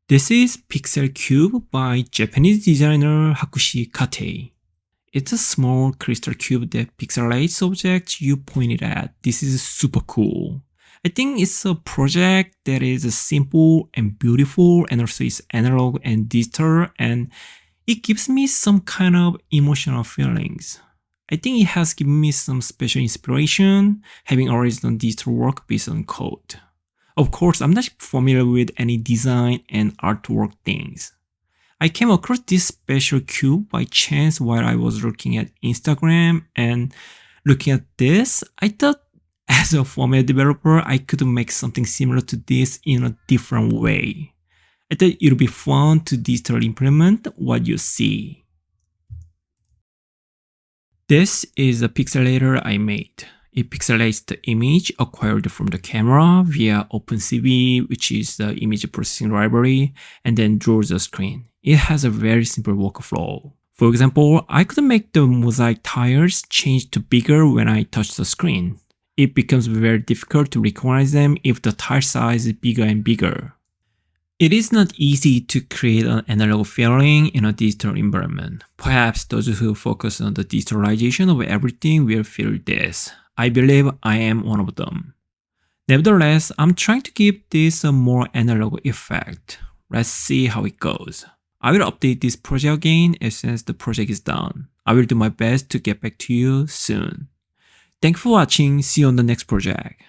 This is Pixel Cube by Japanese designer Hakusi Katei. It's a small crystal cube that pixelates objects you pointed at. This is super cool. I think it's a project that is simple and beautiful, and also it's analog and digital, and it gives me some kind of emotional feelings. I think it has given me some special inspiration, having already done digital work based on code. Of course, I'm not familiar with any design and artwork things. I came across this special cube by chance while I was looking at Instagram, and looking at this, I thought as a firmware developer, I could make something similar to this in a different way. I thought it would be fun to digitally implement what you see. This is a pixelator I made. It pixelates the image acquired from the camera via OpenCV, which is the image processing library, and then draws the screen. It has a very simple workflow. For example, I could make the mosaic tiles change to bigger when I touch the screen. It becomes very difficult to recognize them if the tile size is bigger and bigger. It is not easy to create an analog feeling in a digital environment. Perhaps those who focus on the digitalization of everything will feel this. I believe I am one of them. Nevertheless, I'm trying to give this a more analog effect. Let's see how it goes. I will update this project again as soon as the project is done. I will do my best to get back to you soon. Thank you for watching. See you on the next project.